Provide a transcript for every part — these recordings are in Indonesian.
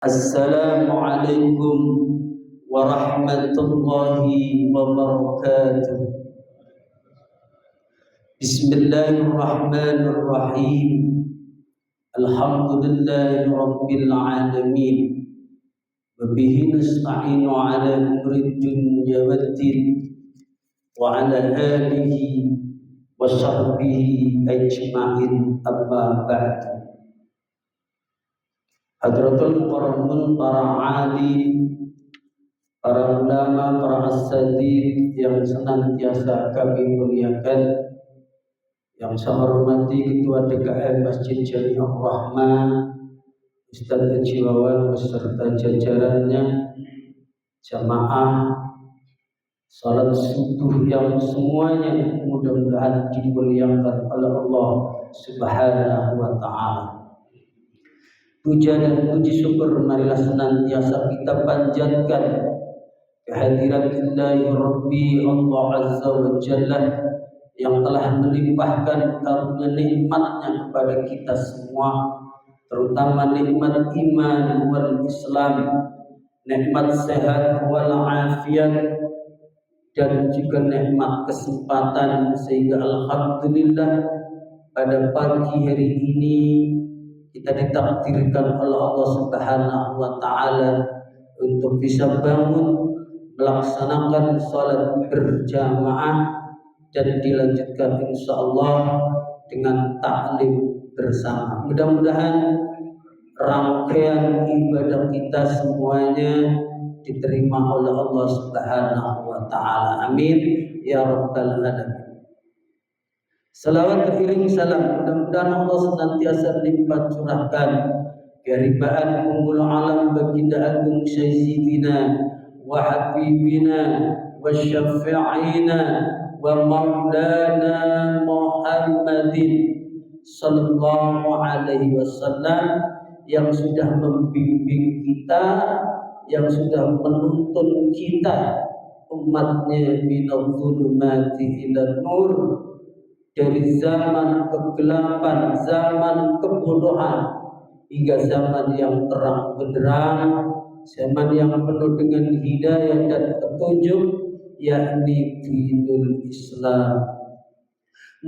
Assalamualaikum warahmatullahi wabarakatuh. Bismillahirrahmanirrahim. Alhamdulillahi rabbil alamin. Wa bihi nasta'inu ala umri dunya waddin wa ala alihi wa sahbihi ajma'in, amma ba'd. Hadratul Mukarramun, para alim, para ulama, para asatidz yang senantiasa kami muliakan, yang saya hormati Ketua DKM Masjid Jami'ur Rahmah Ustaz Haji Wawan beserta jajarannya, jamaah salat subuh yang semuanya mudah-mudahan dimuliakan oleh Allah Subhanahu wa ta'ala. Puja dan puji syukur marilah senantiasa kita panjatkan kehadirat Ilahi Rabbi Allah Azza wa Jalla yang telah melimpahkan karunia nikmatnya kepada kita semua, terutama nikmat iman wal Islam, nikmat sehat wal afiat, dan juga nikmat kesempatan, sehingga alhamdulillah pada pagi hari ini kita ditakdirkan oleh Allah Subhanahu wa ta'ala untuk bisa bangun melaksanakan salat berjamaah dan dilanjutkan insyaallah dengan taklim bersama. Mudah-mudahan rangkaian ibadah kita semuanya diterima oleh Allah Subhanahu wa ta'ala. Amin ya rabbal alamin. Salawat beriring salam mudah-mudahan Allah senantiasa limpah curahkan keharibaan penghulu alam baginda agung Sayyidina wa habibina wa syafi'ina wa maulana Muhammadin sallallahu alaihi wasallam, yang sudah membimbing kita, yang sudah menuntun kita umatnya minadh dhulumati ila nur, dari zaman kegelapan, zaman kebodohan hingga zaman yang terang benderang, zaman yang penuh dengan hidayah dan petunjuk, yakni dinul Islam.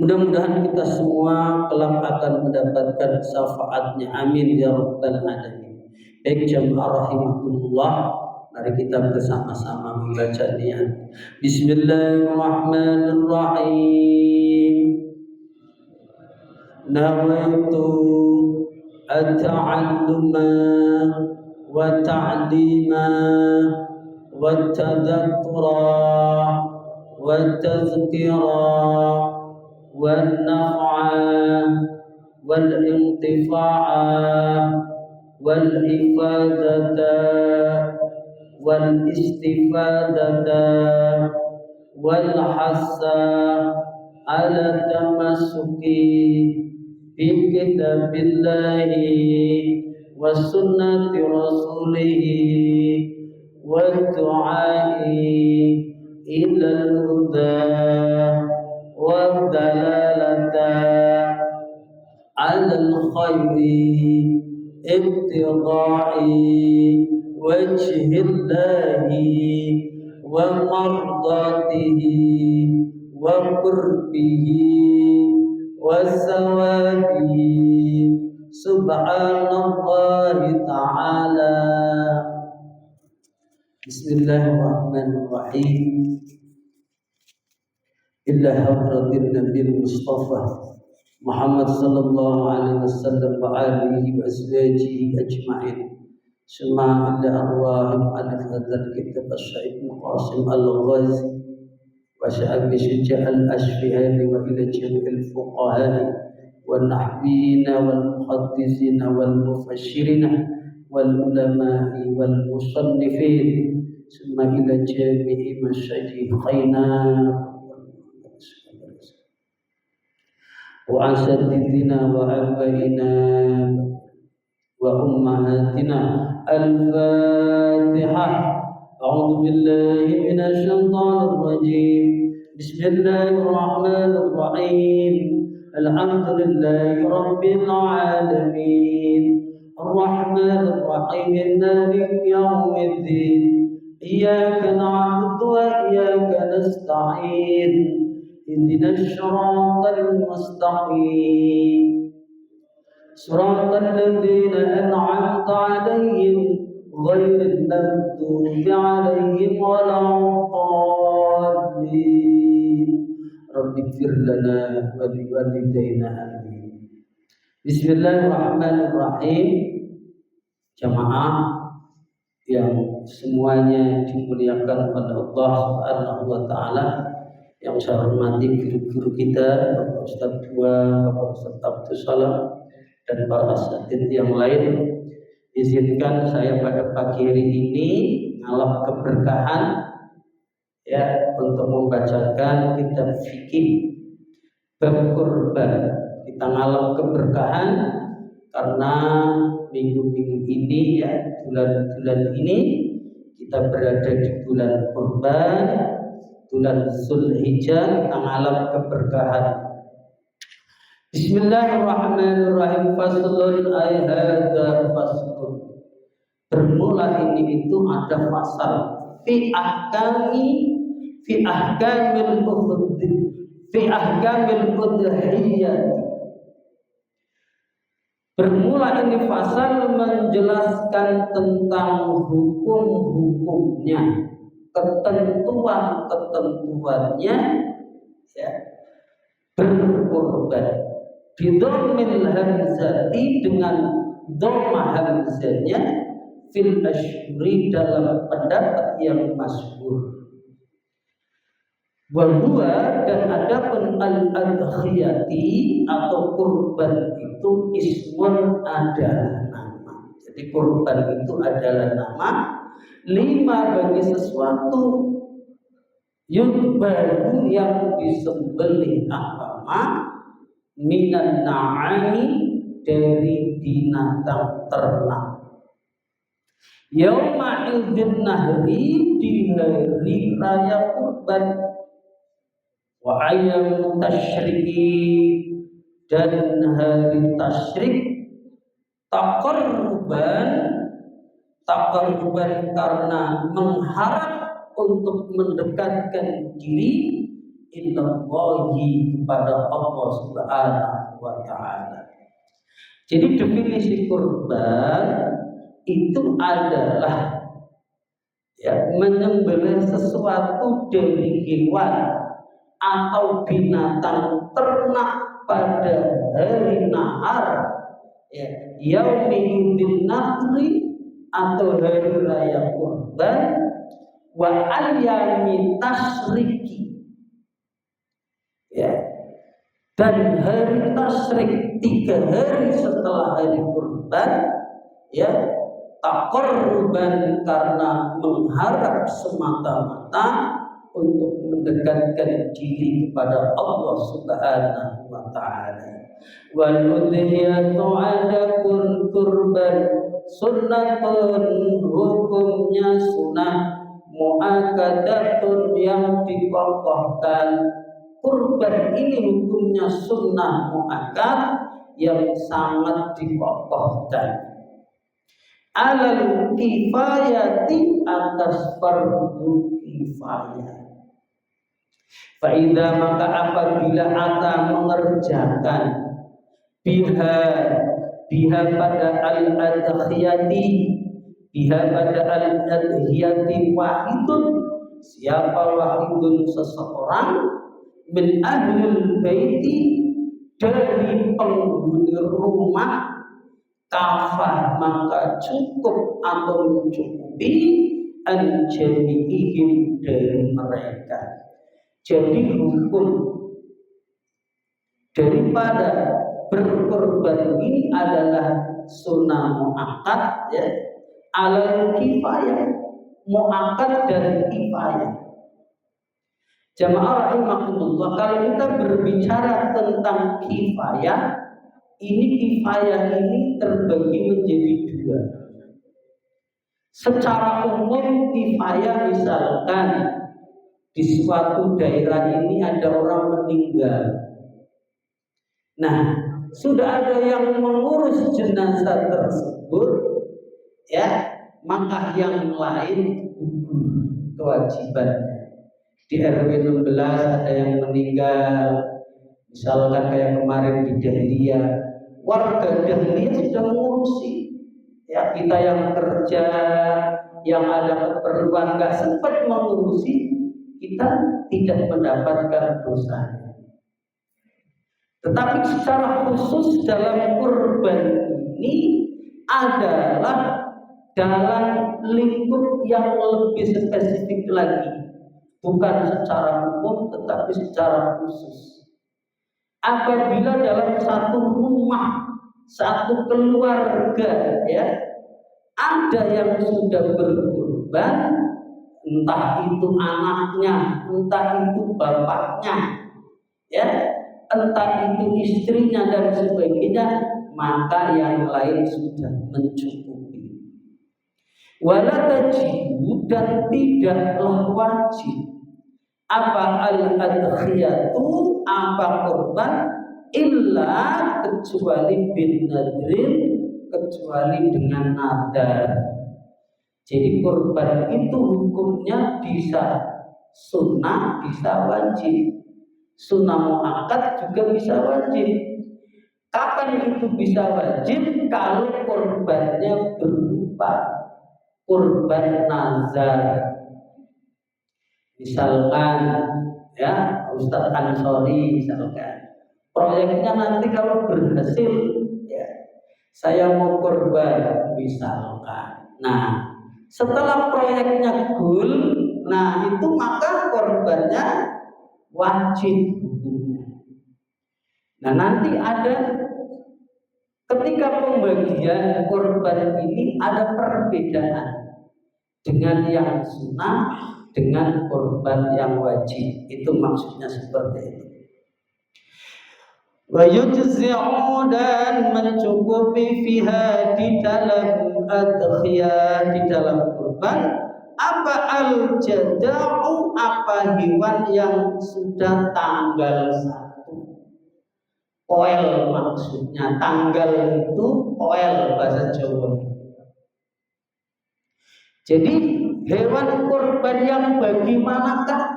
Mudah-mudahan kita semua kelak akan mendapatkan syafaatnya. Amin ya rabbal alamin. Baik jamaah rahimakumullah, mari kita bersama-sama membaca niat. Bismillahirrahmanirrahim. Nawaitu at-ta'alluma wa ta'lima wa tadhakkura wa tazkira wa naf'a wal intifa'a wal ifadata wal istifadata wal hassa ala tamassuki bi kitabillahi wa sunnati rasulihi wa du'ai ila al-huda wa dalalata ala al-khairi ibtigha'i wajhillahi wa mardatihi wa qurbihi wasawabihi subhanallahi ta'ala. Bismillahirrahmanirrahim. Illa hadratin Nabi Mustafa Muhammad sallallahu alaihi wasallam wa alihi wa azwajihi ajma'in. Summa illa arwahim alif hadzal kitab as-sa'id Qasim al-Ghazi wa sya'abi syuja' al-ashfihani wa ila jami'il fuqahani wal nahwiyina wal muhaddisina wal mufassirina wal ulama'i wal musannifin, summa ila jami'i masyayikhina wa asatidina wa abaina wa ummahatina. Al-Fatihah. A'udzu billahi minasy syaithanir rajim. Bismillahirrahmanirrahim. Alhamdulillahi rabbil alamin. الرحمن الرحيم مالك يوم الدين إياك نعبد وإياك نستعين اهدنا الصراط المستقيم صراط الذين أنعمت عليهم غير المغضوب عليهم ولا الضالين رب اغفر لنا ولوالدينا آمين. Bismillahirrahmanirrahim. Jamaah yang semuanya dimuliakan oleh Allah Subhanahu wa taala, yang saya hormati guru-guru kita, Bapak Ustaz Dua, Bapak Ustaz Abdul Salam, dan para asatidz yang lain. Izinkan saya pada pagi hari ini ngalap keberkahan ya untuk membacakan kitab fikih bab kurban. Kita ngalap keberkahan karena minggu-minggu ini ya, bulan-bulan ini kita berada di bulan kurban, bulan Zulhijjah. Kita ngalap keberkahan. Bismillahirrahmanirrahim. Faslun ay hadza faslun. Bermula ini itu ada pasal fi ahkamil udhiyah. Bermula ini pasal menjelaskan tentang hukum-hukumnya, ketentuan-ketentuannya ya, berkurban. Bidhammil hamzati, dengan dhamma hamzanya, fil asyhuri, dalam pendapat yang masyhur. Wa huwa, dan adapun al-adhiyati atau kurban itu ismun adalah nama. Jadi kurban itu adalah nama, lima bagi sesuatu yudbaru yang disembelih agama, minan na'ami, dari binatang ternak. Yauma idin nahri, di hari raya kurban. Wa ayyam tasyriki, dan hari tasyrik. Taqarruban karena mengharap untuk mendekatkan diri ilallahi, kepada Allah Subhanahu wa taala. Jadi definisi kurban itu adalah ya, menyembelih sesuatu dari hewan atau binatang ternak pada hari nahar ya, yaumil nahri, atau hari raya kurban, wa ayyami tasriki ya, dan hari tasyrik, 3 hari setelah hari kurban ya, taqarruban karena mengharap semata-mata untuk mendekatkan diri kepada Allah Subhanahu wa taala. Wal udhiyatu adapun kurban sunnatun, hukumnya sunnah, muakkadatun, yang dikokohkan. Kurban ini hukumnya sunnah muakkad, yang sangat dikokohkan. Alal kifayati, atas fardu kifayah. Fa'idha, maka apabila ata mengerjakan biha pada al-adhiyati, wahidun, siapa wahidun, seseorang, min ahlul baiti, dari penghuni rumah, kafah, maka cukup atau mencukupi, anjami'ihim, dari mereka. Jadi hukum daripada berkorban ini adalah sunnah muakkad ya, alal kifayah, muakkad dan kifayah. Jamaah rahimakumullah, kalau kita berbicara tentang kifayah, ini kifayah ini terbagi menjadi 2. Secara umum kifayah, misalkan di suatu daerah ini ada orang meninggal. Nah, sudah ada yang mengurus jenazah tersebut, gugur, ya, maka yang lain gugur kewajibannya. Di RW 16 ada yang meninggal, misalkan kayak kemarin di Dahlia, warga Dahlia sudah mengurusi. Ya, kita yang kerja, yang ada keperluan nggak sempat mengurusi, kita tidak mendapatkan dosa. Tetapi secara khusus dalam kurban ini adalah dalam lingkup yang lebih spesifik lagi, bukan secara umum tetapi secara khusus. Apabila dalam satu rumah, satu keluarga, ya, ada yang sudah berkurban, entah itu anaknya, entah itu bapaknya, ya, entah itu istrinya dan sebagainya, maka yang lain sudah mencukupi. Wala tajibu, dan tidaklah wajib apa al-adkhiyatu, apa kurban, illa kecuali bin nadrin, kecuali dengan nadar. Jadi kurban itu hukumnya bisa sunnah, bisa wajib. Sunnah muakkad juga bisa wajib. Kapan itu bisa wajib? Kalau kurbannya berupa kurban nazar. Misalkan, ya, Ustadz Ansori misalkan, proyeknya nanti kalau berhasil, ya, saya mau kurban misalkan. Nah, setelah proyeknya goal, nah itu maka kurbannya wajib hukumnya. Nah, nanti ada ketika pembagian kurban ini ada perbedaan dengan yang sunnah dengan kurban yang wajib. Itu maksudnya seperti itu. Wa yujzi'u, dan mencukupi fiha di dalam adkhiyah, di dalam kurban, apa al-jada'u, apa hewan yang sudah tanggal 1. Poel maksudnya, tanggal itu poel bahasa Jawa. Jadi hewan kurban yang bagaimanakah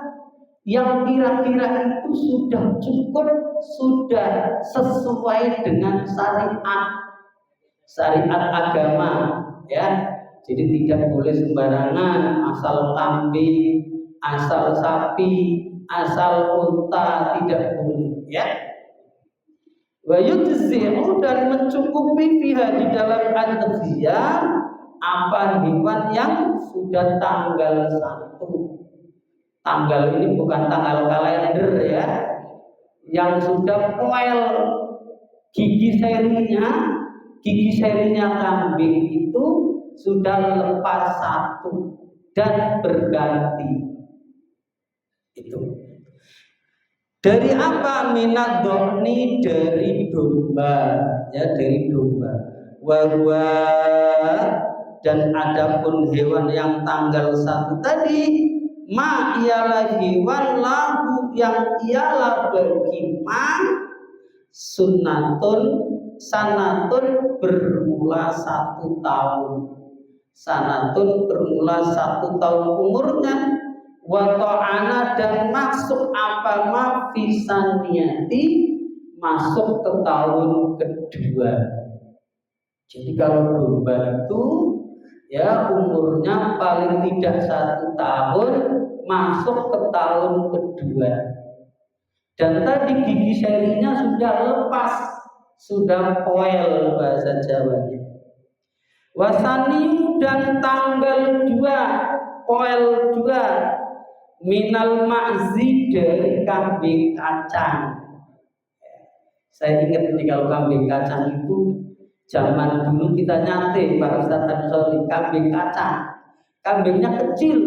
yang kira-kira itu sudah cukup, sudah sesuai dengan syariat agama, ya. Jadi tidak boleh sembarangan, asal kambing, asal sapi, asal unta, tidak boleh, ya. Wa yujzi'u, dan mencukupi fiha di dalam adkhiyah apa hewan yang sudah tanggal 1. Tanggal ini bukan tanggal kalender, ya, yang sudah poel gigi serinya kambing itu sudah lepas 1 dan berganti. Itu dari apa? Minat dhoni, dari domba, ya, dari domba. Wahwa, dan adapun hewan yang tanggal 1 tadi, ma ialah hewan lahu yang ialah bagi ma sunnatun, sanatun bermula 1 tahun. Sanatun bermula 1 tahun umurnya. Wa ta'ana, dan masuk apa ma fisaniyati, masuk ke tahun kedua. Jadi kalau domba itu, ya, umurnya paling tidak 1 tahun, masuk ke tahun kedua. Dan tadi gigi serinya sudah lepas, sudah poel bahasa Jawanya. Wasani, dan tanggal 2, poel 2, minal ma'zi, dari kambing kacang. Saya ingat nih, kalau kambing kacang itu zaman dulu kita nyate Pak Ustadz Ansori, kambing kacang. Kambingnya kecil,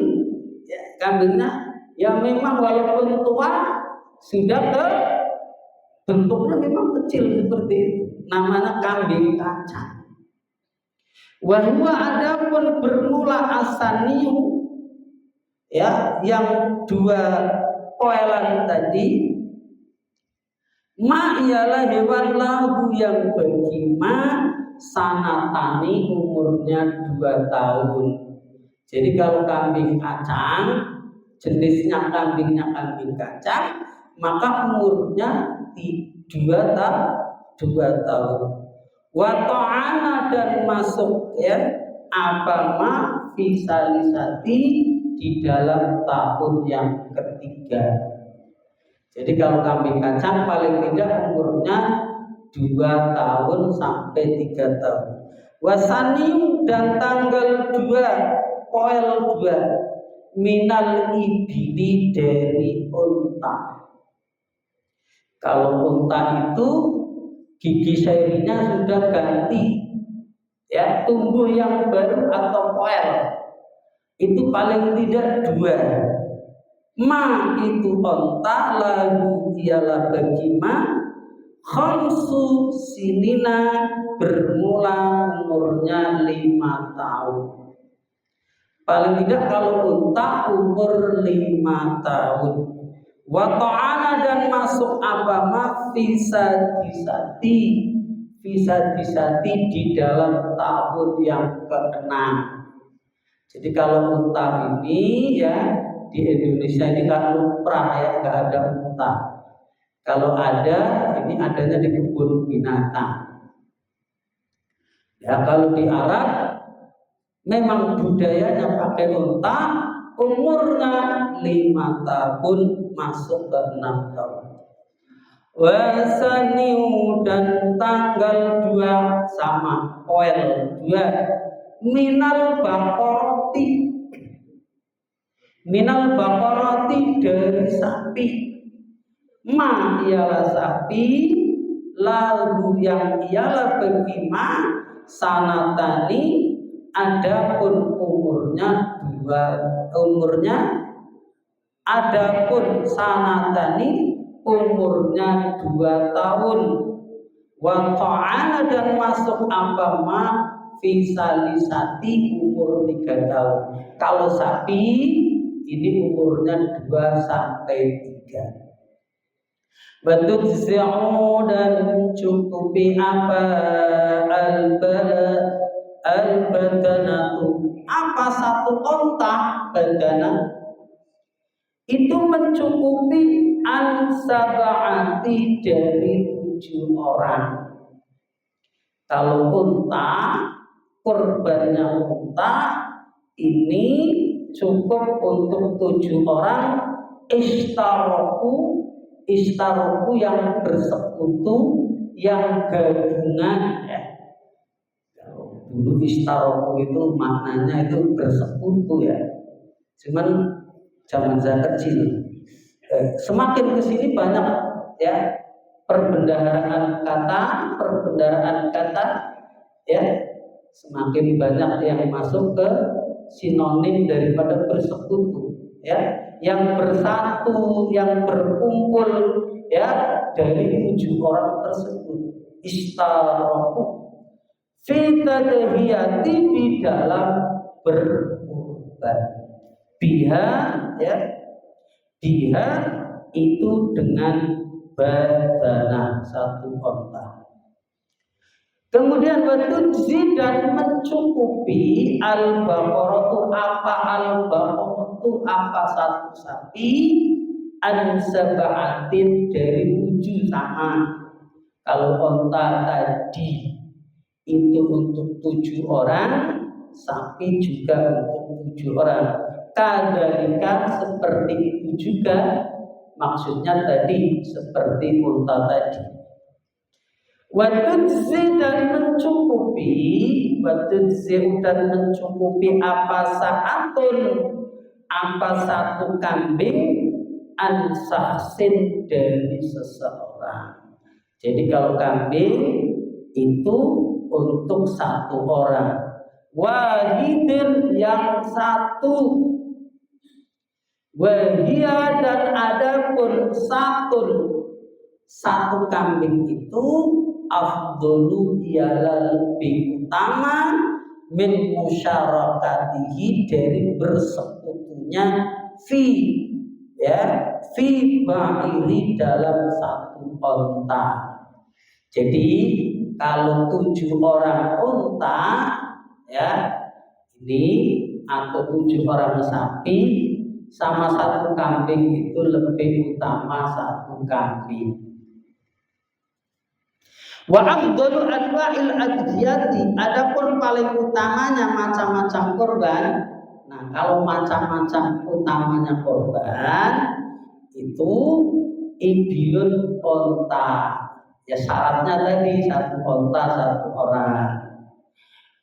ya, kambingnya yang memang walaupun tua sudah ke bentuknya memang kecil seperti itu. Namanya kambing kacang. Wahwa, adapun bermula asaniu, ya, yang 2 poelan tadi, ma ialah hewan lahu yang bagi ma sanatani, umurnya 2 tahun. Jadi kalau kambing kacang, jenisnya kambingnya kambing kacang, maka umurnya 2 tahun. Wa ta'ana, dan masuk abama fisalisati, di dalam tahun yang ketiga. Jadi kalau kambing kacang paling tidak umurnya 2 tahun sampai 3 tahun. Wasani, dan tanggal 2 poel 2 minal ibili, dari unta. Kalau unta itu gigi serinya sudah ganti, tumbuh yang baru atau poel, itu paling tidak 2. Ma itu unta, lagu ialah bagi ma, khamsu sinina, bermula umurnya 5 tahun. Paling tidak kalau unta umur 5 tahun. Wa ta'ana, dan masuk abama fisati di dalam tahun yang ke-6. Jadi kalau unta ini di Indonesia ini kan lumrah, nggak ada unta. Kalau ada, ini adanya di kebun binatang. Kalau di Arab memang budayanya pakai unta, umurnya 5 tahun masuk ke 6 tahun. Wasaniu, dan tanggal 2 sama poel 2 minal bakoroti, dari sapi. Ma ialah sapi, lalu yang ialah bagi ma, sanatani, adapun sanatani, umurnya 2 tahun. Wa ta'ana, dan masuk abama fisalisati, umur 3 tahun. Kalau sapi ini umurnya 2 sampai 3. Batujzi'u, dan mencukupi apa al-badanatu, apa satu onta badana, itu mencukupi an-sab'ati, dari 7 orang. Kalau unta, kurbannya unta ini cukup untuk 7 orang. Istaroku yang bersekutu, yang gabungan. Dulu istaroku itu maknanya itu bersekutu Cuman zaman saya kecil. Semakin kesini banyak perbendaharaan kata, semakin banyak yang masuk ke sinonim daripada bersekutu, yang bersatu, yang berkumpul, dari 7 orang tersebut. Istaroku fi tadhiyati, di dalam berkurban. Biha itu dengan badana, satu onta. Kemudian watujzi, dan mencukupi al-baqaratu, apa satu sapi, an-sab'atin, dari 7 sama. Kalau onta tadi itu untuk 7 orang, sapi juga untuk 7 orang. Kadalika, seperti itu juga, maksudnya tadi seperti unta tadi. Watujzi, dan mencukupi apa satu kambing, ansahsin, dari seseorang. Jadi kalau kambing itu untuk 1 orang, wahidin, yang 1, wahia, dan adapun satu kambing itu afdolu, ialah lebih utama, min musyarakatihi, dari bersekutunya fi ba'iri, dalam 1 onta. Jadi kalau 7 orang unta ya ini atau 7 orang sapi sama 1 kambing itu lebih utama 1 kambing. Wa afdalu anwa'il adhiyati, adapun paling utamanya macam-macam korban. Nah, kalau macam-macam utamanya korban itu ibilun onta. Ya syaratnya tadi 1 onta 1 orang.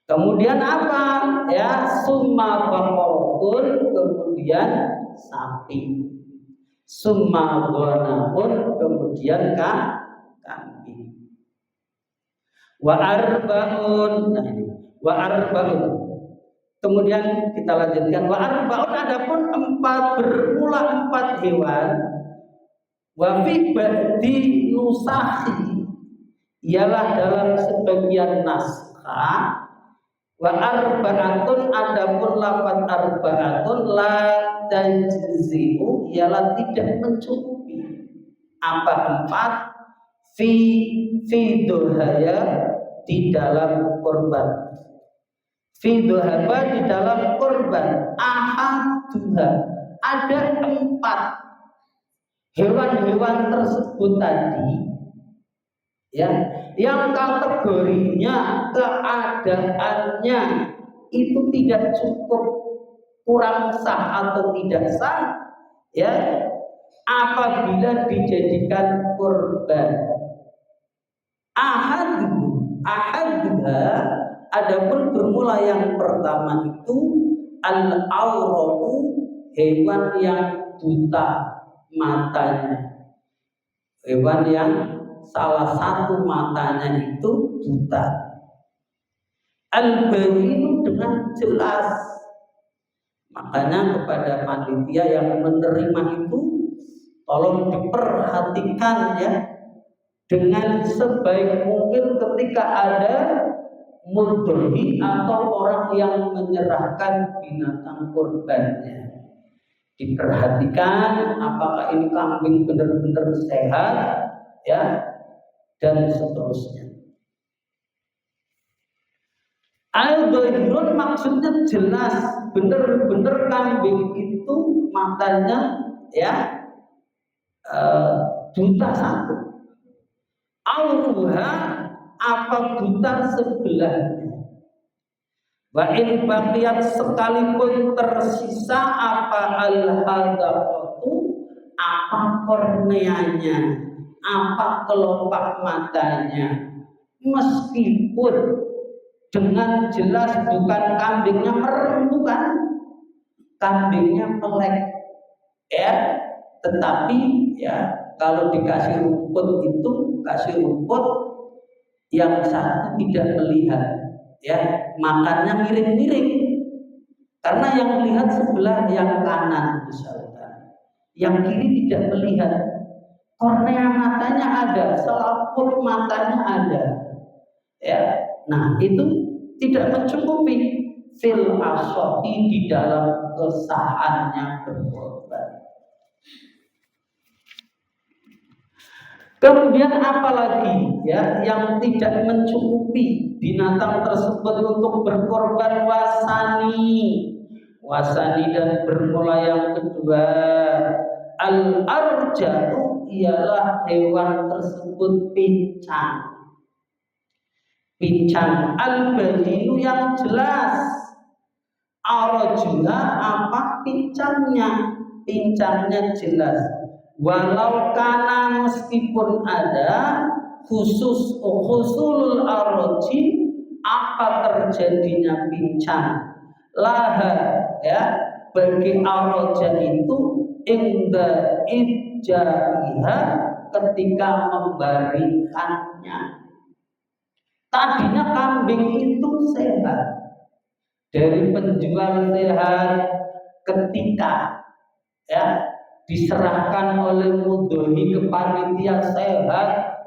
Kemudian apa? Ya summa baqarun, kemudian sapi. Summa ghanahun, kemudian kambing. Wa arba'un. Nah ini wa arba'un. Kemudian kita lanjutkan wa arba'un, adapun 4 bermula 4 hewan. Wa fi ba'di nusahi, ialah dalam sebagian naskah. Wa arba'atun, adapun lafaz arba'atun la tajzi'u, ialah tidak mencukupi. Apa 4? Fi duhaya, di dalam korban. Fi duhaba, di dalam korban. Ahaduha, ada 4 hewan-hewan tersebut tadi ya, yang kategorinya keadaannya itu tidak cukup, kurang sah atau tidak sah ya, apabila dijadikan korban. Ahadha, adapun bermula yang pertama itu al-awra'u, hewan yang buta matanya, hewan yang salah satu matanya itu buta. Al-bayinu, dengan jelas. Makanya kepada panitia yang menerima itu tolong diperhatikan ya, dengan sebaik mungkin ketika ada mudhi atau orang yang menyerahkan binatang kurbannya, diperhatikan apakah ini kambing benar-benar sehat ya, dan seterusnya. Al-dhahirun maksudnya jelas, benar-benar kambing itu matanya ya buta 1. Auruha, apa buta sebelahnya. Wa in baqiyat, sekalipun tersisa apa al-hadaqatu, apa korneanya, apa kelopak matanya, meskipun dengan jelas bukan kambingnya merem, bukan, kambingnya melek ya, tetapi ya kalau dikasih rumput itu kasih rumput yang satu tidak melihat ya, makannya miring-miring karena yang melihat sebelah yang kanan misalkan, yang kiri tidak melihat, kornea matanya ada, selaput matanya ada ya. Nah itu tidak mencukupi fil asohi, di dalam kesahannya berkorban. Kemudian apalagi ya yang tidak mencukupi binatang tersebut untuk berkorban? Wasani dan bermula yang kedua. Al-arja'u, ialah hewan tersebut pincang. Al-badinu, yang jelas. Arjuna, apa pincangnya? Pincangnya jelas. Walau kana, meskipun ada khusulul arroji, apa terjadinya pincang, laha ya, bagi arroja itu inda ijaiha, ketika membarikannya. Tadinya kambing itu sehat, dari penjual sehat, ketika ya diserahkan oleh mudhoni ke panitia sehat,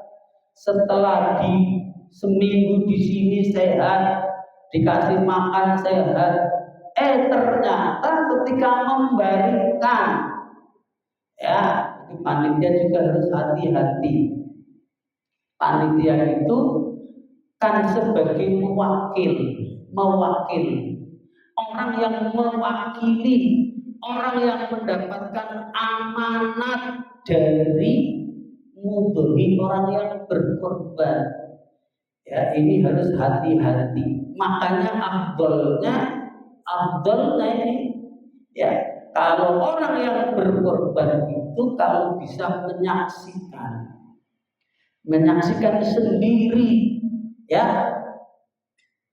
setelah di seminggu di sini sehat, dikasih makan sehat, ternyata ketika memberikan ya, panitia juga harus hati-hati. Panitia itu sebagai mewakili orang yang mewakili orang yang mendapatkan amanat dari ngudohi orang yang berkorban. Ya, ini harus hati-hati. Makanya afdolnya ini, ya, kalau orang yang berkorban itu kalau bisa menyaksikan sendiri, ya,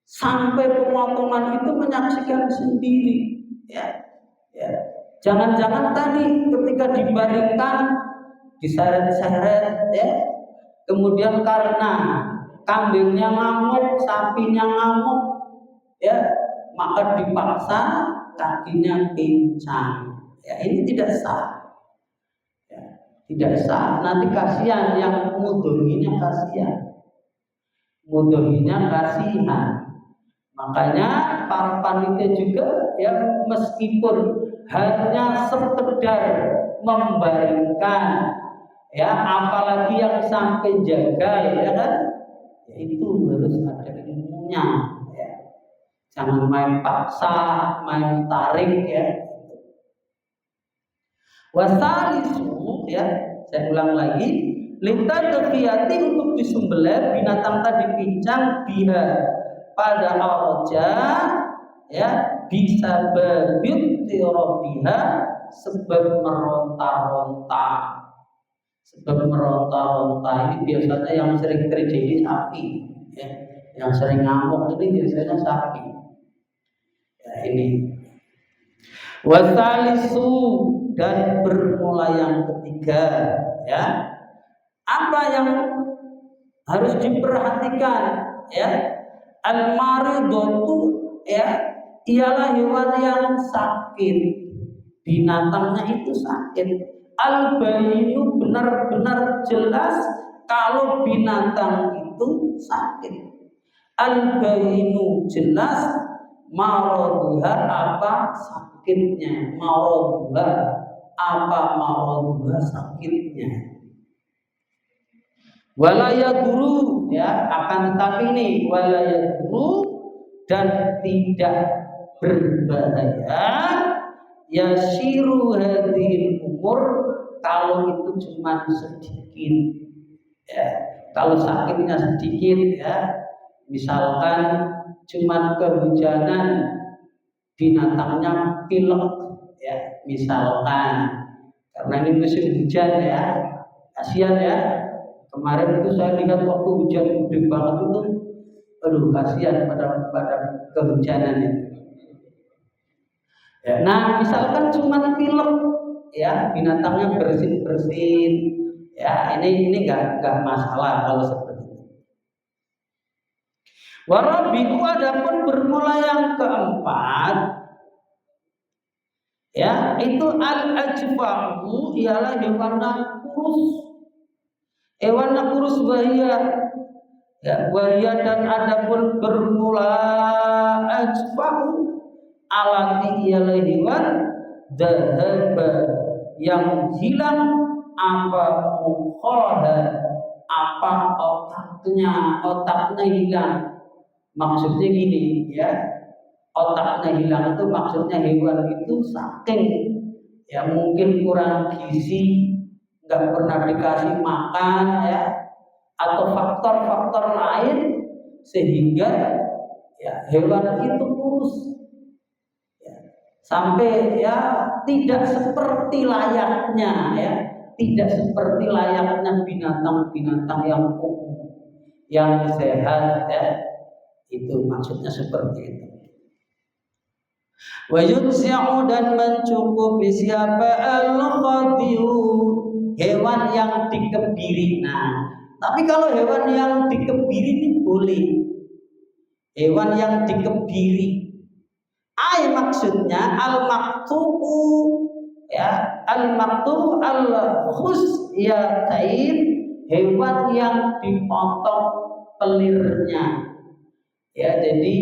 sampai pemotongan itu menyaksikan sendiri, ya. Jangan-jangan tadi ketika dibaringkan diseret-seret, ya, kemudian karena kambingnya ngamuk, sapinya ngamuk, ya, maka dipaksa kakinya pincang. Ya, ini tidak sah. Ya, tidak sah. Nanti kasihan yang mudohinya kasihan. Makanya para panitia juga yang meskipun hanya sekedar membaringkan, ya, apalagi yang sampai jaga, ya kan, ya, itu harus ada ilmunya, ya. Jangan main paksa, main tarik, ya. Wasalisu, ya, saya ulang lagi, litadqiyati, untuk disembelih binatang tadi pincang biha pada aroja, ya, bisa berbiutirobiha, sebab meronta-ronta. Ini biasanya yang sering terjadi sapi, ya. Yang sering ngamuk ini biasanya sapi, ya, ini. Wasalisu, dan bermula yang ketiga, ya, apa yang harus diperhatikan, ya, al-maridatu, ya, ialah hewan yang sakit, binatangnya itu sakit. Al-bayinu, benar-benar jelas kalau binatang itu sakit. Al-bayinu, jelas maroduha, apa sakitnya, sakitnya. Walaya guru, ya, akan tetapi ini walaya guru, dan tidak berbahaya, yasiru hadhil umur, kalau itu cuma sedikit, ya, kalau sakitnya sedikit, ya, misalkan cuma kehujanan, binatangnya pilek, ya, misalkan, karena ini musim hujan, ya, kasihan, ya. Kemarin itu saya lihat waktu hujan gede banget itu, aduh, kasihan pada kehujanan itu. Ya, nah, misalkan cuma pilek, ya, binatangnya bersin, ya, ini nggak masalah kalau seperti itu. Warabiu, adapun bermula yang keempat, ya, itu al-ajfa'u, ialah hewan kurus. Hewan kurus bahaya, ya, bahaya, dan adapun bermula ajfa'u, alati ialah hewan dhahaba, yang hilang apa mukhaha, apa otaknya hilang. Maksudnya gini, ya, otaknya hilang itu maksudnya hewan itu saking, ya, mungkin kurang gizi, nggak pernah dikasih makan, ya, atau faktor-faktor lain sehingga, ya, hewan itu kurus, ya, sampai, ya, tidak seperti layaknya, ya, binatang-binatang yang umum, yang sehat, ya, itu maksudnya seperti itu. Wa yujzi'u, dan mencukupi siapa al-khadiu, hewan yang dikebiri. Nah, tapi kalau hewan yang dikebiri ini boleh, hewan yang dikebiri, maksudnya al-maqtu'u, ya, al-maqtu' al-khusyatain, hewan yang dipotong pelirnya, ya. Jadi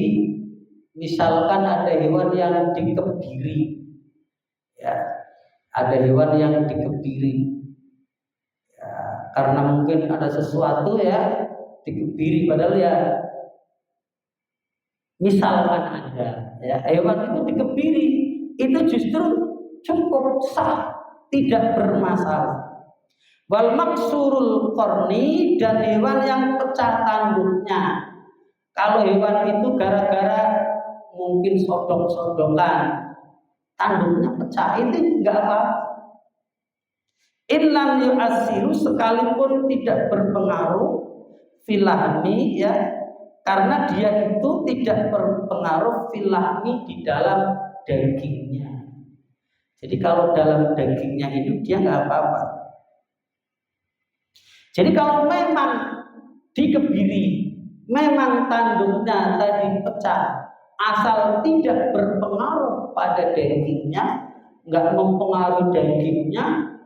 misalkan ada hewan yang dikebiri, ya, ada hewan yang dikebiri, ya, karena mungkin ada sesuatu, ya, dikebiri, padahal, ya, Misalkan ada ya hewan itu dikebiri, itu justru cukup sah, tidak bermasalah. Wal maksurul korni, dan hewan yang pecah tanduknya. Kalau hewan itu gara-gara mungkin sodok-sodokan tanduknya pecah, itu enggak apa-apa. Inlam yu'asiru, sekalipun tidak berpengaruh filahmi ya, karena dia itu tidak berpengaruh filahmi di dalam dagingnya. Jadi kalau dalam dagingnya itu dia nggak apa-apa. Jadi kalau memang dikebiri, memang tanduknya tadi pecah, asal tidak berpengaruh pada dagingnya, nggak mempengaruhi dagingnya,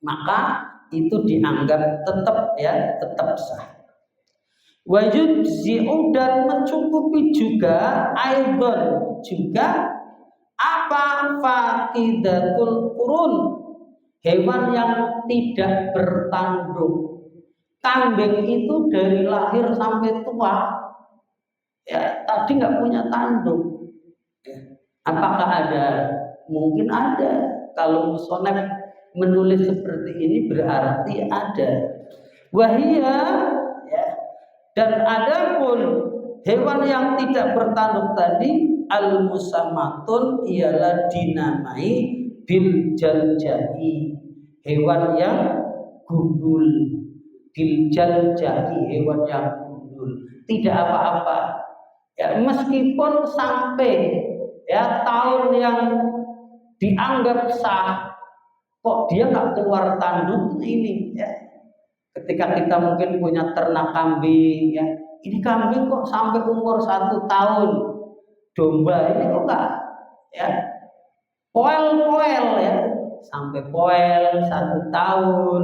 maka itu dianggap tetap sah. Wajud zi'u, dan mencukupi juga aidon juga apa faqidatul qurun, hewan yang tidak bertanduk. Kambing itu dari lahir sampai tua ya tadi nggak punya tanduk. Apakah ada? Mungkin ada. Kalau musonef menulis seperti ini berarti ada. Wahia ya. Dan adapun hewan yang tidak bertanduk tadi al-musammatun, ialah dinamai bil jaljai, hewan yang gundul. Bil jaljai, hewan yang gundul, tidak apa-apa ya, meskipun sampai ya tahun yang dianggap sah kok dia nggak keluar tanduknya ini ya. Ketika kita mungkin punya ternak kambing ya, ini kambing kok sampai umur 1 tahun, domba ini kok enggak ya, poel ya, sampai poel 1 tahun,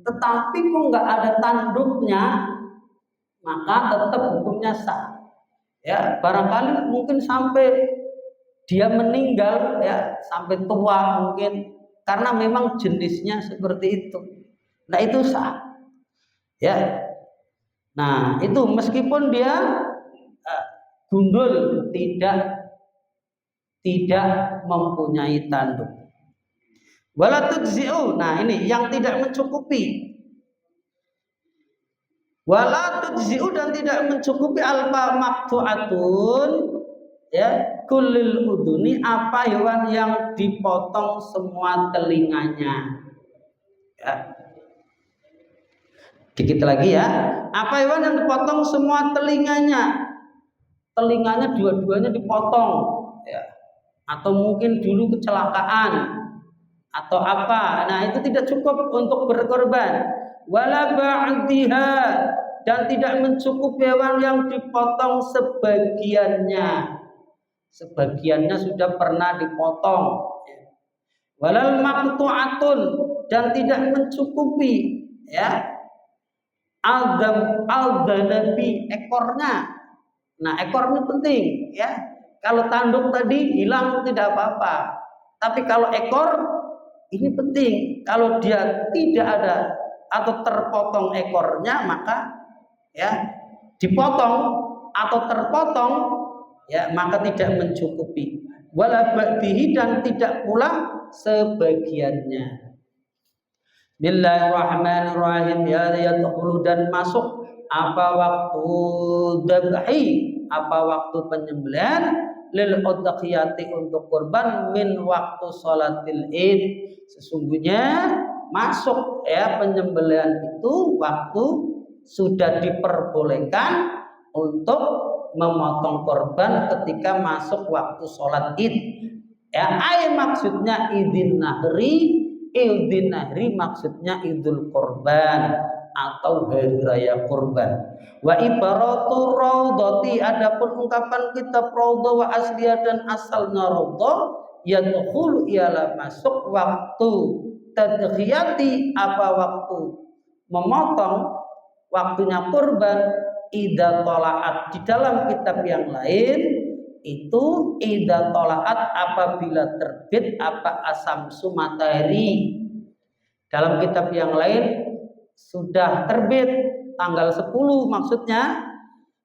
tetapi kok enggak ada tanduknya, maka tetap hukumnya sah ya. Barangkali mungkin sampai dia meninggal ya, sampai tua mungkin, karena memang jenisnya seperti itu, nah itu sah ya. Nah itu meskipun dia gundul, tidak mempunyai tanduk. Wala tujzi'u, nah ini yang tidak mencukupi. Wala tujzi'u, dan tidak mencukupi alfa maqtu'atun ya, kulil uduni, apa hewan yang dipotong semua telinganya ya. Dikit lagi ya, apa hewan yang dipotong semua telinganya dua-duanya dipotong ya, atau mungkin dulu kecelakaan atau apa, nah itu tidak cukup untuk berkorban. Wala ba'diha, dan tidak mencukupi hewan yang dipotong sebagiannya sudah pernah dipotong. Walal maqtu'atun, dan tidak mencukupi ya al-dhanabi, ekornya. Nah ekor ini penting ya. Kalau tanduk tadi hilang tidak apa-apa, tapi kalau ekor ini penting. Kalau dia tidak ada atau terpotong ekornya, maka ya dipotong atau terpotong ya, maka tidak mencukupi. Wala ba'dihi, dan tidak pula sebagiannya. Bismillahirrahmanirrahim. Ya yadkhulu, dan masuk apa waktu dzabhi, apa waktu penyembelihan, lil udhiyati, untuk kurban, min waktu sholatil id, sesungguhnya masuk ya penyembelihan itu waktu sudah diperbolehkan untuk memotong korban ketika masuk waktu sholat id ya. Maksudnya idin nahri maksudnya idul korban atau hari raya korban. Wa ibaratu raudhati, adapun ungkapan kita raudhah wa asliyah, dan asalnya raudhah, yadkhulu, ialah masuk waktu tadkhiyati, apa waktu memotong, waktunya kurban, idza tolaat. Di dalam kitab yang lain itu idza tolaat, apabila terbit apa asamsu, matahari. Dalam kitab yang lain sudah terbit tanggal 10 maksudnya,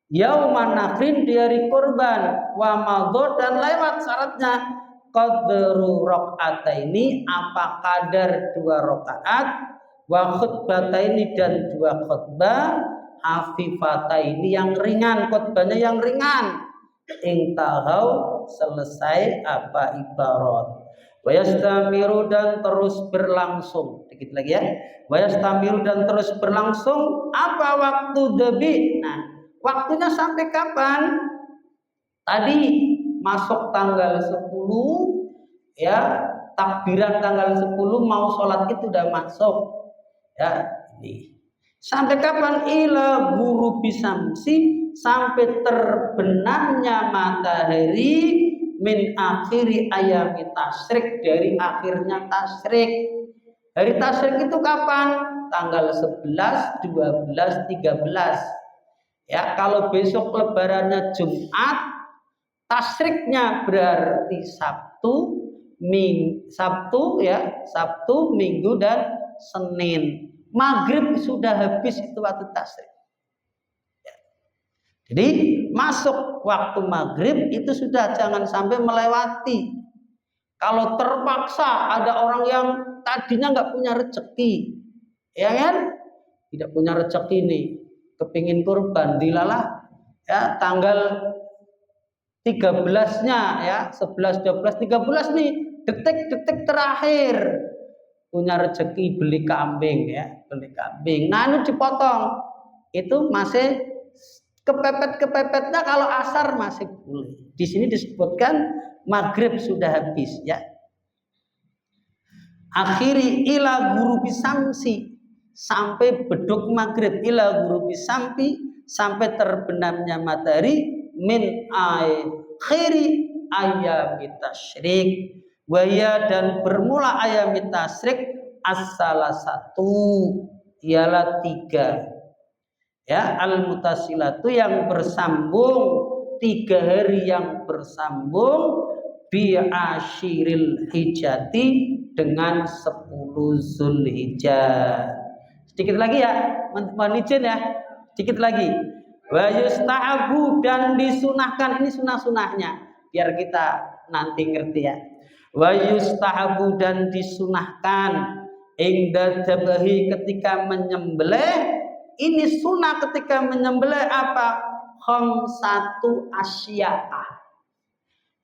Yauman nahrin di hari kurban, wa madho dan lewat syaratnya qadru rakaataini apa kadar 2 rakaat, wa khutbataini dan 2 khutbah, hafifataini yang ringan, khutbahnya yang ringan. Intahau selesai apa ibarat. Wa yastamiru dan terus berlangsung. Dikit lagi ya. Wa yastamiru dan terus berlangsung apa waktu debi. Nah, waktunya sampai kapan? Tadi masuk tanggal 10 ya, takbiran tanggal 10 mau sholat itu udah masuk. Ya, ini. Sampai kapan? Ila guru bisamsi sampai terbenamnya matahari min akhiri ayami tasyrik dari akhirnya tasyrik. Hari tasyrik itu kapan? Tanggal 11, 12, 13. Ya, kalau besok lebarannya Jumat, tasyriknya berarti Sabtu, Sabtu, Minggu dan Senin. Maghrib sudah habis itu waktu tasyrik. Ya. Jadi masuk waktu maghrib itu sudah jangan sampai melewati. Kalau terpaksa ada orang yang tadinya nggak punya rezeki, ya kan? Tidak punya rezeki nih, kepingin kurban, dilalah ya tanggal 13-nya ya, 11, 12, 13 nih, detik-detik terakhir punya rezeki beli kambing ya, beli kambing. Nah, itu dipotong. Itu masih kepepet-kepepetnya kalau asar masih boleh. Di sini disebutkan maghrib sudah habis ya. Akhiri ila guru bisamsi sampai beduk maghrib, ila guru bisamsi sampai terbenamnya matahari min akhiri ayami tasyrik. Waya dan bermula ayami tasyrik as-salah satu ialah 3 ya, al-mutasilatu yang bersambung, 3 hari yang bersambung, bi asyiril hijjati dengan 10 Zulhijjah. Sedikit lagi ya, mohon izin ya, sedikit lagi. Wa yustahabu dan disunahkan, ini sunah-sunahnya biar kita nanti ngerti ya. Wa yustahabu dan disunahkan ingda dzabahi ketika menyembelih. Ini sunnah ketika menyembelih apa? Khamsatu asya'a.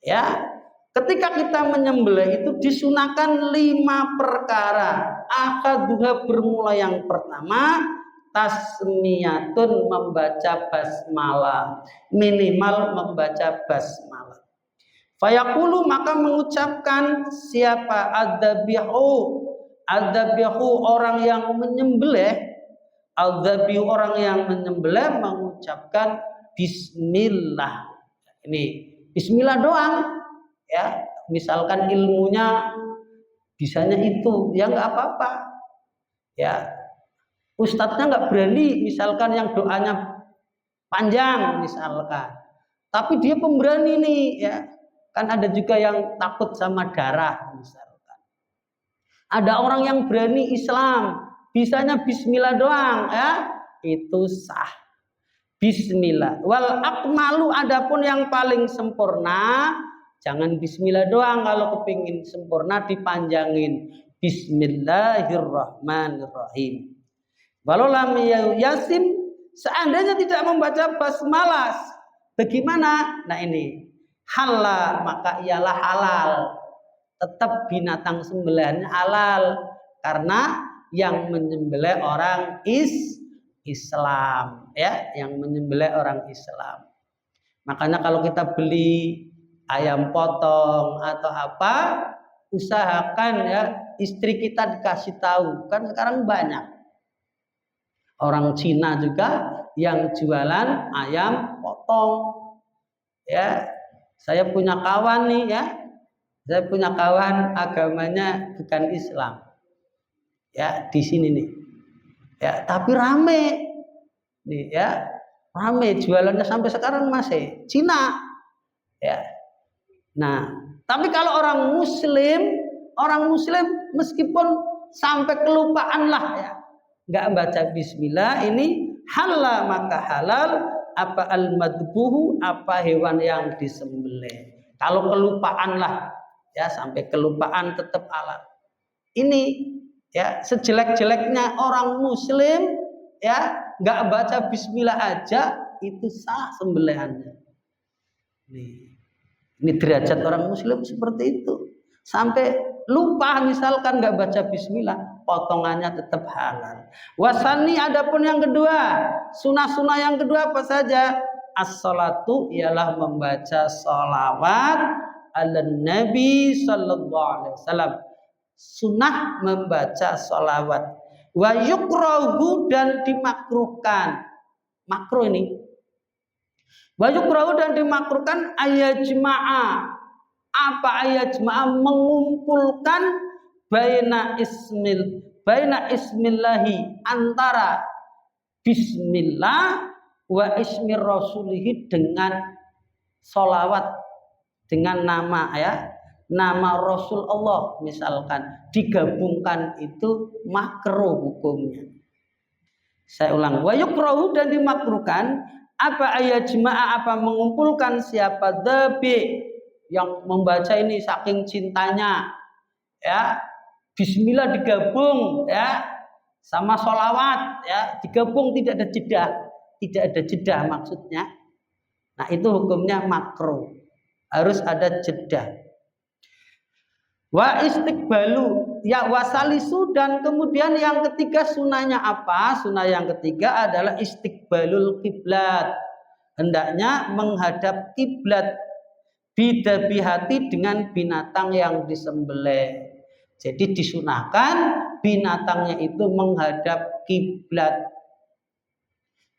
Ya, ketika kita menyembelih itu disunahkan 5 perkara. Akaduha bermula yang pertama tasmiyatun membaca basmalah, minimal membaca basmalah. Fayaqulu maka mengucapkan siapa adzabihu orang yang menyembelih, adzabihu orang yang menyembelih mengucapkan bismillah. Ini bismillah doang ya. Misalkan ilmunya bisanya itu ya nggak apa-apa ya. Ustadznya nggak berani misalkan yang doanya panjang misalkan, tapi dia pemberani nih ya. Kan ada juga yang takut sama darah misalkan. Ada orang yang berani Islam, bisanya bismillah doang ya, itu sah. Bismillah. Wal akmalu adapun yang paling sempurna, jangan bismillah doang, kalau kepingin sempurna dipanjangin. Bismillahirrahmanirrahim. Walau lam yasin, seandainya tidak membaca basmalah, bagaimana? Nah ini halal, maka ialah halal. Tetap binatang sembelihannya halal karena yang menyembelih orang Islam ya, yang menyembelih orang Islam. Makanya kalau kita beli ayam potong atau apa, usahakan ya istri kita dikasih tahu. Kan sekarang banyak orang Cina juga yang jualan ayam potong. Ya, saya punya kawan nih ya. Saya punya kawan agamanya bukan Islam. Ya, di sini nih. Ya, tapi rame. Nih ya, rame jualannya sampai sekarang masih Cina. Ya. Nah, tapi kalau orang muslim meskipun sampai kelupaan lah ya, nggak baca bismillah, ini halal maka halal apa al-madbuhu, apa hewan yang disembelih. Kalau kelupaan lah, ya sampai kelupaan tetap halal. Ini ya sejelek-jeleknya orang muslim ya nggak baca bismillah aja itu sah sembelihannya. Ini derajat orang muslim seperti itu. Sampai lupa misalkan nggak baca bismillah, potongannya tetap halal. Wasani adapun yang kedua, sunah-sunah yang kedua apa saja? As-salatu ialah membaca sholawat ala Nabi sallallahu alaihi wasallam. Sunnah membaca sholawat. Wa yukrahu dan dimakruhkan. Makruh ini. Wa yukrahu dan dimakruhkan ayajma'a. Apa ayajma'a? Mengumpulkan baina ismillahi, antara bismillah wa ismi rasulihi, dengan sholawat, dengan nama ya, nama Rasul Allah misalkan digabungkan, itu makruh hukumnya. Saya ulang, wa yukrahu dan dimakruhkan apa ayajma'a, apa mengumpulkan siapa dabi yang membaca ini saking cintanya ya, bismillah digabung ya sama sholawat ya, digabung, tidak ada jeda maksudnya. Nah itu hukumnya makruh, harus ada jeda. Wa istiqbalu ya wasalisu, dan kemudian yang ketiga sunahnya apa? Sunah yang ketiga adalah istiqbalul kiblat, hendaknya menghadap kiblat, bidabihati, dengan binatang yang disembelih. Jadi disunahkan binatangnya itu menghadap kiblat,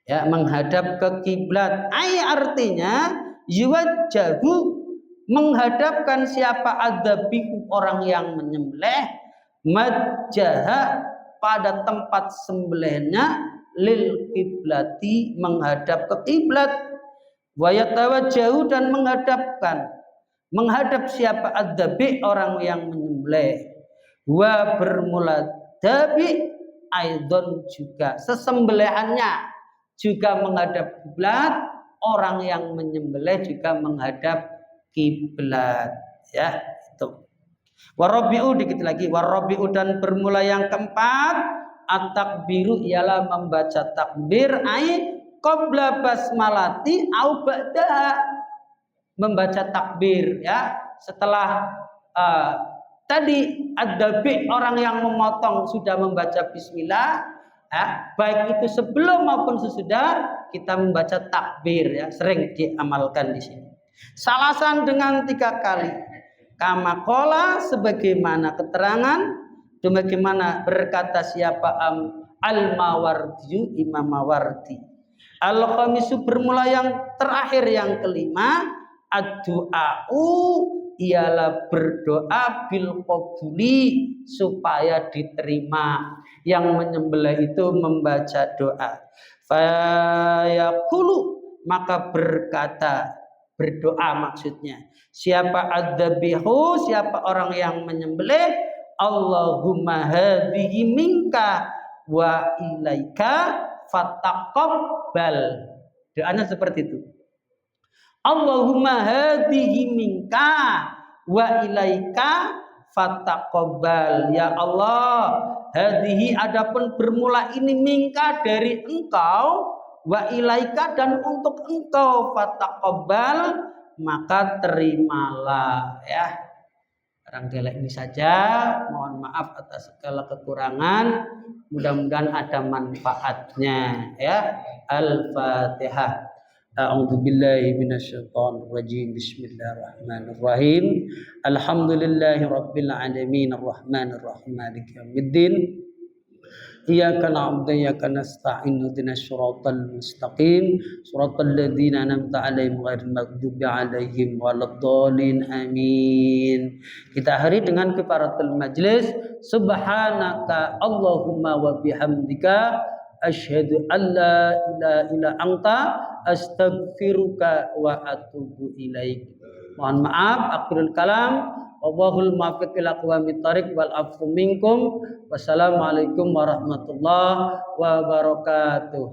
ya, menghadap ke kiblat. Artinya yuwajjahu, menghadapkan siapa adzabihu, orang yang menyembelih, majjaha, pada tempat sembelihnya, lil kiblati, menghadap ke kiblat. Wa yatawajjahu, dan menghadap siapa adzabi, orang yang menyembelih. Wa bermula dabi aidon, juga sesembelihannya juga menghadap kiblat, orang yang menyembelih juga menghadap kiblat ya, itu. Warabi'u, dikit lagi, warabi'u, dan bermula yang keempat, at-takbiru, ialah membaca takbir, qabla basmalati au ba'daha, membaca takbir ya setelah tadi adzabi, orang yang memotong sudah membaca bismillah ya, baik itu sebelum maupun sesudah kita membaca takbir ya, sering diamalkan di sini. Salasan, dengan 3 kali. Kama qala, sebagaimana keterangan, sebagaimana berkata siapa al-Mawardi, Imam Mawardi. Al-khamisu, bermula yang terakhir, yang kelima, ad-du'a'u, ialah berdoa bil qabuli, supaya diterima. Yang menyembelih itu membaca doa. Fayaqulu, maka berdoa maksudnya siapa adzabihu, siapa orang yang menyembelih, Allahumma hadhihi minka wa ilaika fataqabbal. Doanya seperti itu. Allahumma hadhihi minka wa ilaika fataqabbal. Ya Allah, hadhihi, adapun bermula ini, minka, dari engkau, wa ilaika, dan untuk engkau, fataqabbal, maka terimalah ya. Barangkali ini saja, mohon maaf atas segala kekurangan, mudah-mudahan ada manfaatnya ya. Al-Fatihah. A'udzu billahi minasyaitonir rajim. Bismillahirrahmanirrahim. Alhamdulillahirabbil alamin, arrahmanir rahim, maliki yaumiddin. Iyyaka na'budu wa iyyaka nasta'in, ihdinas siratal mustaqim, siratal ladzina an'amta 'alaihim ghairil maghdubi 'alaihim waladdallin. Amin. Kita akhiri dengan kifaratul majlis. Subhanaka Allahumma wa bihamdika, asyhadu an la ilaha illa anta, astaghfiruka wa atubu ilaik. Mohon maaf, akhirul kalam. Wallahul muwaffiq ila aqwamit thariq, wal afu minkum. Wassalamualaikum warahmatullahi wabarakatuh.